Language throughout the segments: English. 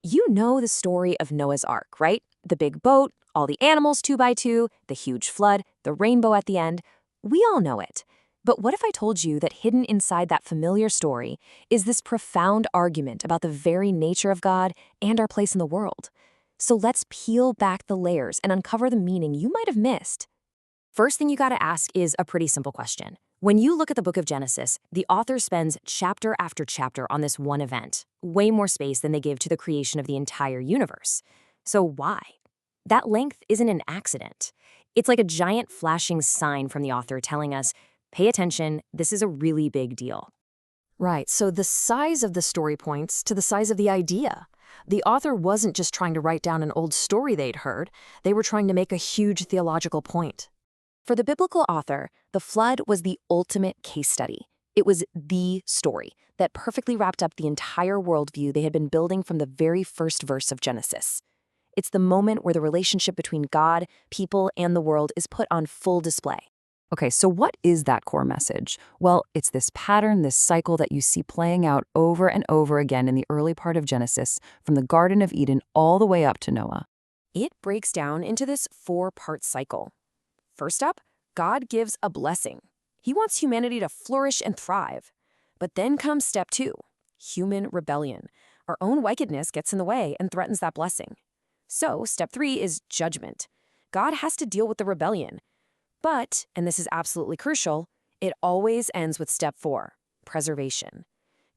You know the story of Noah's Ark, right? The big boat, all the animals two by two, the huge flood, the rainbow at the end. We all know it. But what if I told you that hidden inside that familiar story is this profound argument about the very nature of God and our place in the world? So let's peel back the layers and uncover the meaning you might have missed. First thing you gotta ask is a pretty simple question. When you look at the book of Genesis, the author spends chapter after chapter on this one event, way more space than they give to the creation of the entire universe. So why? That length isn't an accident. It's like a giant flashing sign from the author telling us, pay attention, this is a really big deal. Right, so the size of the story points to the size of the idea. The author wasn't just trying to write down an old story they'd heard, they were trying to make a huge theological point. For the biblical author, the flood was the ultimate case study. It was the story that perfectly wrapped up the entire worldview they had been building from the very first verse of Genesis. It's the moment where the relationship between God, people, and the world is put on full display. Okay, so what is that core message? Well, it's this pattern, this cycle that you see playing out over and over again in the early part of Genesis, from the Garden of Eden all the way up to Noah. It breaks down into this four-part cycle. First up, God gives a blessing. He wants humanity to flourish and thrive. But then comes step 2, human rebellion. Our own wickedness gets in the way and threatens that blessing. So step 3 is judgment. God has to deal with the rebellion. But, and this is absolutely crucial, it always ends with step 4, preservation.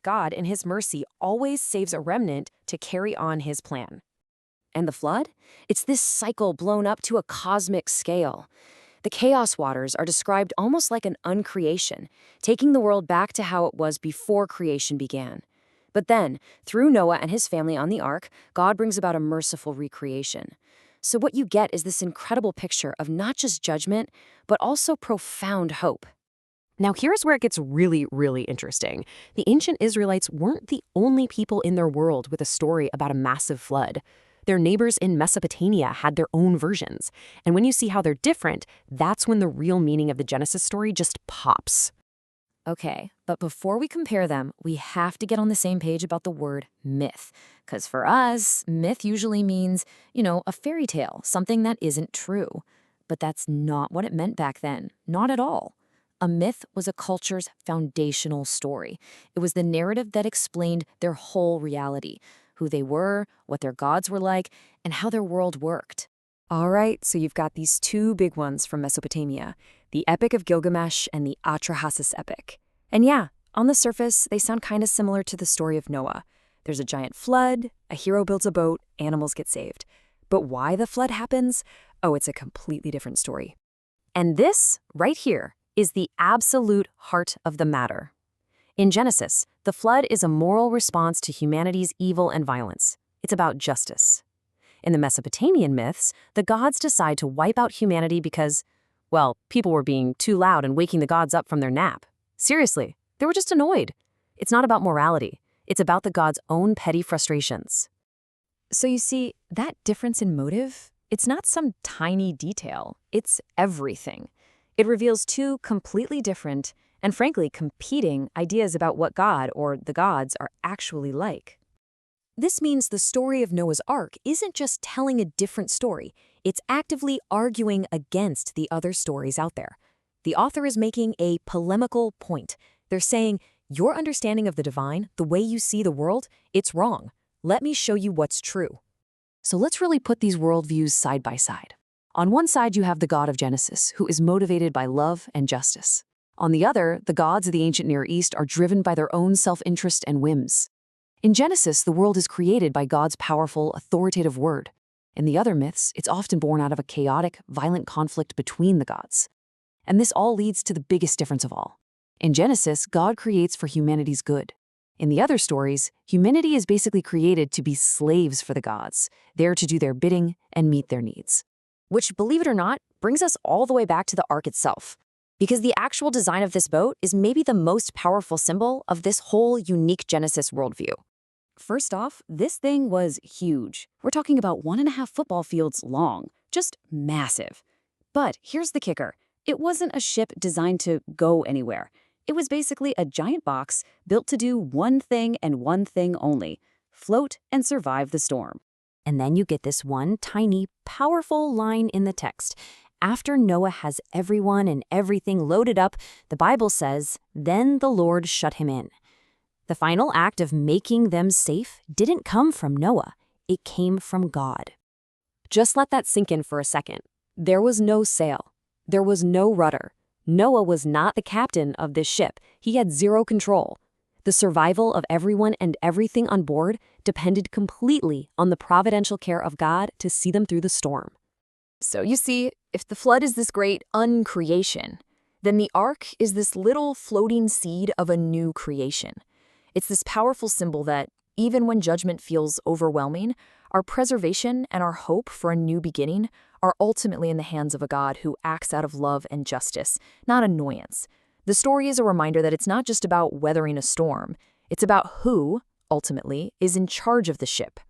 God, in his mercy, always saves a remnant to carry on his plan. And the flood? It's this cycle blown up to a cosmic scale. The chaos waters are described almost like an uncreation, taking the world back to how it was before creation began. But then, through Noah and his family on the ark, God brings about a merciful recreation. So what you get is this incredible picture of not just judgment, but also profound hope. Now here's where it gets really, really interesting. The ancient Israelites weren't the only people in their world with a story about a massive flood. Their neighbors in Mesopotamia had their own versions. And when you see how they're different, that's when the real meaning of the Genesis story just pops. Okay, but before we compare them, we have to get on the same page about the word myth. Because for us, myth usually means, a fairy tale, something that isn't true. But that's not what it meant back then, not at all. A myth was a culture's foundational story. It was the narrative that explained their whole reality, who they were, what their gods were like, and how their world worked. All right, so you've got these two big ones from Mesopotamia, the Epic of Gilgamesh and the Atrahasis Epic. And yeah, on the surface, they sound kind of similar to the story of Noah. There's a giant flood, a hero builds a boat, animals get saved. But why the flood happens? Oh, it's a completely different story. And this, right here, is the absolute heart of the matter. In Genesis, the flood is a moral response to humanity's evil and violence. It's about justice. In the Mesopotamian myths, the gods decide to wipe out humanity because, well, people were being too loud and waking the gods up from their nap. Seriously, they were just annoyed. It's not about morality. It's about the gods' own petty frustrations. So you see, that difference in motive, it's not some tiny detail. It's everything. It reveals two completely different and frankly competing ideas about what God or the gods are actually like. This means the story of Noah's Ark isn't just telling a different story, it's actively arguing against the other stories out there. The author is making a polemical point. They're saying, your understanding of the divine, the way you see the world, it's wrong. Let me show you what's true. So let's really put these worldviews side by side. On one side, you have the God of Genesis, who is motivated by love and justice. On the other, the gods of the ancient Near East are driven by their own self-interest and whims. In Genesis, the world is created by God's powerful, authoritative word. In the other myths, it's often born out of a chaotic, violent conflict between the gods. And this all leads to the biggest difference of all. In Genesis, God creates for humanity's good. In the other stories, humanity is basically created to be slaves for the gods, there to do their bidding and meet their needs. Which, believe it or not, brings us all the way back to the ark itself. Because the actual design of this boat is maybe the most powerful symbol of this whole unique Genesis worldview. First off, this thing was huge. We're talking about 1.5 football fields long, just massive. But here's the kicker. It wasn't a ship designed to go anywhere. It was basically a giant box built to do one thing and one thing only: float and survive the storm. And then you get this one tiny, powerful line in the text. After Noah has everyone and everything loaded up, the Bible says, "Then the Lord shut him in." The final act of making them safe didn't come from Noah. It came from God. Just let that sink in for a second. There was no sail. There was no rudder. Noah was not the captain of this ship. He had zero control. The survival of everyone and everything on board depended completely on the providential care of God to see them through the storm. So you see, if the flood is this great uncreation, then the ark is this little floating seed of a new creation. It's this powerful symbol that, even when judgment feels overwhelming, our preservation and our hope for a new beginning are ultimately in the hands of a God who acts out of love and justice, not annoyance. The story is a reminder that it's not just about weathering a storm. It's about who, ultimately, is in charge of the ship.